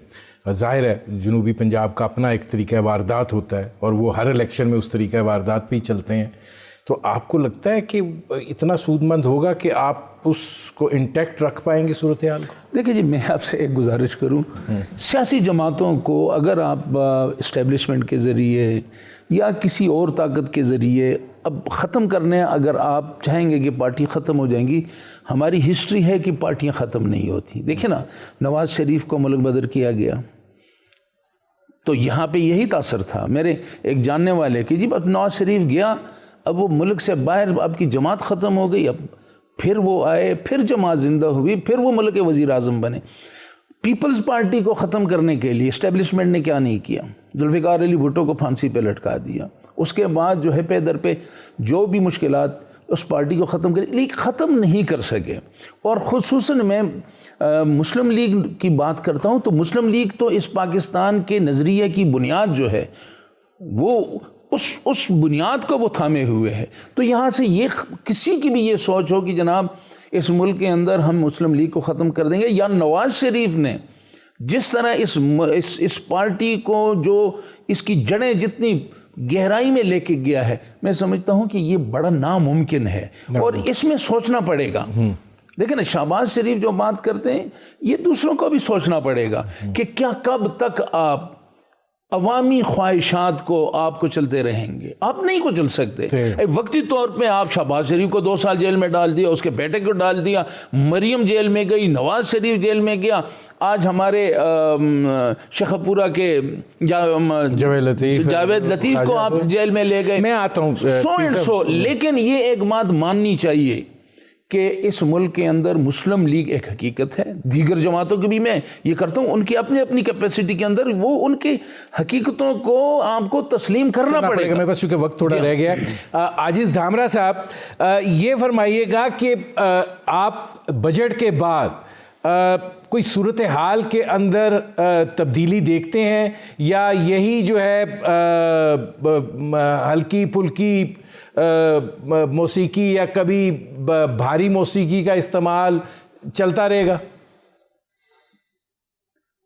ज़ाहिर है जनूबी पंजाब का अपना एक तरीक़ा वारदात होता है और वो हर इलेक्शन में उस तरीक़ा वारदात पे ही चलते हैं। तो आपको लगता है कि इतना सूदमंद होगा कि आप उसको इंटैक्ट रख पाएंगे सूरत हाल को? देखिए जी, मैं आपसे एक गुजारिश करूं, सियासी जमातों को अगर आप इस्टेब्लिशमेंट के ज़रिए या किसी और ताकत के ज़रिए अब ख़त्म करने, अगर आप चाहेंगे कि पार्टी ख़त्म हो जाएंगी, हमारी हिस्ट्री है कि पार्टियां ख़त्म नहीं होती। देखिए ना, नवाज़ शरीफ को मुल्क बदर किया गया तो यहाँ पे यही तासर था मेरे एक जानने वाले कि जी अब नवाज़ शरीफ गया, अब वो मुल्क से बाहर, आपकी जमात ख़त्म हो गई, अब फिर वो आए, फिर जमात ज़िंदा हुई, फिर वो मुल्क के वज़ीर आज़म बने। पीपल्स पार्टी को ख़त्म करने के लिए इस्टेब्लिशमेंट ने क्या नहीं किया? जुल्फ़िकार अली भुट्टो को फांसी पे लटका दिया। उसके बाद जो है पे दर पे जो भी मुश्किलात उस पार्टी को ख़त्म करें, लेकिन ख़त्म नहीं कर सके। और ख़ुसूसन मैं मुस्लिम लीग की बात करता हूँ तो मुस्लिम लीग तो इस पाकिस्तान के नज़रिए की बुनियाद जो है वो उस बुनियाद को वो थामे हुए है। तो यहाँ से ये किसी की भी ये सोच हो कि जनाब इस मुल्क के अंदर हम मुस्लिम लीग को ख़त्म कर देंगे, या नवाज़ शरीफ ने जिस तरह इस पार्टी को जो इसकी जड़ें जितनी गहराई में लेके गया है, मैं समझता हूं कि ये बड़ा नामुमकिन है और इसमें सोचना पड़ेगा। देखिए ना, शहबाज शरीफ जो बात करते हैं, ये दूसरों को भी सोचना पड़ेगा कि क्या कब तक आप अवामी ख्वाहिशात को आपको चलते रहेंगे? आप नहीं को चल सकते। वक्ती तौर पे आप शहबाज शरीफ को 2 साल जेल में डाल दिया, उसके बेटे को डाल दिया, मरियम जेल में गई, नवाज शरीफ जेल में गया, आज हमारे शेखपुरा के जावेद लतीफ़ को आप जेल में ले गए। मैं आता हूँ लेकिन ये एक बात माननी चाहिए कि इस मुल्क के अंदर मुस्लिम लीग एक हकीकत है। दीगर जमातों की भी मैं ये करता हूँ, उनकी अपनी अपनी कैपेसिटी के अंदर वो उनकी हकीकतों को आपको तस्लीम करना पड़ेगा। मेरे पास चूँकि वक्त थोड़ा रह गया, आजिज़ धामरा साहब ये फरमाइएगा कि आप बजट के बाद कोई सूरत हाल के अंदर तब्दीली देखते हैं, या यही जो है हल्की फुल्की मौसीकी या कभी भारी मौसीकी का इस्तेमाल चलता रहेगा?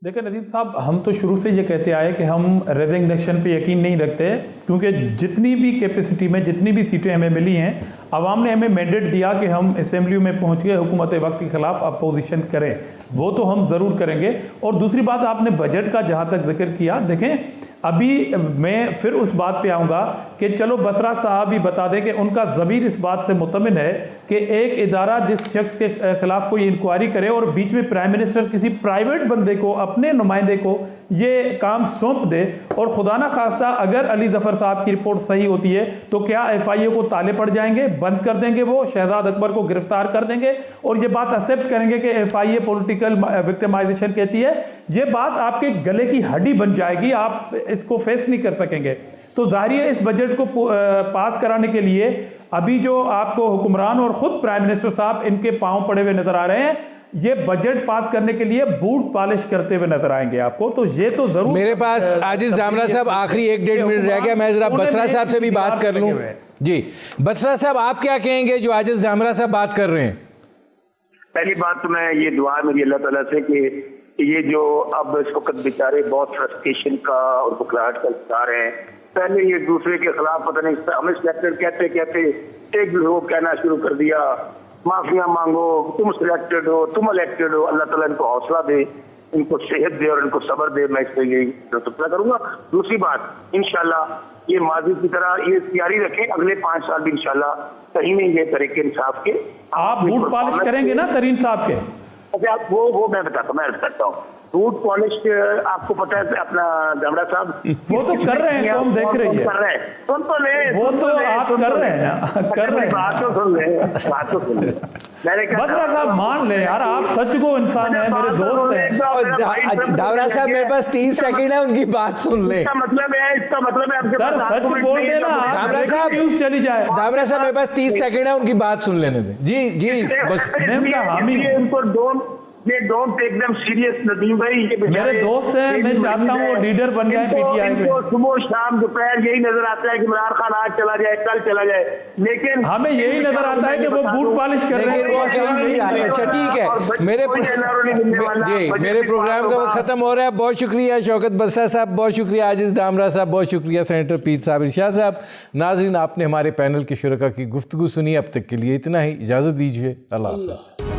देखिए नदीम साहब, हम तो शुरू से ये कहते आए कि हम रेजिग्नेशन पे यकीन नहीं रखते, क्योंकि जितनी भी कैपेसिटी में जितनी भी सीटें हमें मिली हैं, आवाम ने हमें मैंडेट दिया कि हम असेंबली में पहुंच के हुकूमत वक्त के खिलाफ अपोजिशन करें, वो तो हम ज़रूर करेंगे। और दूसरी बात, आपने बजट का जहाँ तक जिक्र किया, देखें अभी मैं फिर उस बात पे आऊँगा कि चलो बसरा साहब भी बता दें कि उनका ज़मीर इस बात से मुतमिन है कि एक इदारा जिस शख्स के खिलाफ कोई इंक्वायरी करे और बीच में प्राइम मिनिस्टर किसी प्राइवेट बंदे को, अपने नुमाइंदे को ये काम सौंप दे, और खुदा ना खास्ता अगर अली जफर साहब की रिपोर्ट सही होती है तो क्या FIA को ताले पड़ जाएंगे, बंद कर देंगे, वो शहजाद अकबर को गिरफ्तार कर देंगे और ये बात एक्सेप्ट करेंगे कि FIA पॉलिटिकल विक्टिमाइजेशन कहती है? ये बात आपके गले की हड्डी बन जाएगी, आप इसको फेस नहीं कर सकेंगे। तो जाहिर है इस बजट को पास कराने के लिए अभी जो आपको हुक्मरान और खुद प्राइम मिनिस्टर साहब इनके पांव पड़े हुए नजर आ रहे हैं, ये बजट पास करने के लिए बूट पॉलिश करते हुए नजर आएंगे आपको। तो ये तो जरूर मेरे पास आजिज दामरा साहब आखिरी 1-1.5 मिनट रह गया, मैं जरा बसरा साहब से भी बात कर लूं। जी बसरा साहब, आप क्या कहेंगे जो आजिज दामरा साहब बात कर रहे हैं? पहली बात तो मैं ये दुआ मेरी अल्लाह ताला से कि ये जो अब इस वक्त बेचारे बहुत फ्रस्ट्रेशन का और बुखलाहट का शिकार हैं, पहले ये दूसरे के खिलाफ पता नहीं हमें सिलेक्टेड कहते कहते एक लोग कहना शुरू कर दिया, माफिया मांगो, तुम सिलेक्टेड हो, तुम इलेक्टेड हो। अल्लाह ताला इनको हौसला दे, इनको सेहत दे और इनको सब्र दे। मैं इससे यही दुआ करूंगा। दूसरी बात, इंशाल्लाह ये माजी की तरह ये तैयारी रखें, अगले 5 साल भी इंशाल्लाह सही में ये तरीके इंसाफ के आप बूट पॉलिश करेंगे ना तरीन साहब के? अच्छा, वो मैं बताता हूँ। बूट पॉलिश आपको पता है अपना दामरा साहब वो तो कर रहे हैं, तो हम देख रही है, कर रहे हैं, सुन तो ले, वो तो आप कर रहे हैं ना, कर रहे हैं। बात तो सुन ले। बसरा साहब मान ले यार, आप सच को इंसान है, मेरे दोस्त हैं। दामरा साहब मेरे पास 30 सेकंड है, उनकी बात सुन ले। इसका मतलब है आपके सर सच बोल देना, दामरा साहब न्यूज़ चली जाए। दामरा साहब मेरे पास 30 सेकंड है, उनकी बात सुन लेने दें। जी बस don't take them serious Nadeem भाई, ये मेरे दोस्त हैं, मैं चाहता हूँ वो लीडर बन जाए पीटीआई में। सुबह शाम दोपहर यही नजर आता है कि इमरान खान आज चला जाए, कल चला जाए, लेकिन हमें यही नजर आता है कि वो बूट पॉलिश कर रहे लेकिन वो हैं। कहीं नहीं जा रहे। अच्छा ठीक है, मेरे प्रोग्राम का वक्त खत्म हो रहा है। बहुत शुक्रिया शौकत बसरा साहब, बहुत शुक्रिया आजिज दामरा साहब, बहुत शुक्रिया सेनेटर पीर साहब इरशाद साहब। नाज़रीन, आपने हमारे पैनल के शुरका की गुफ्तगू सुनी। अब तक के लिए इतना ही, इजाज़त दीजिए, अल्लाह हाफ़िज़।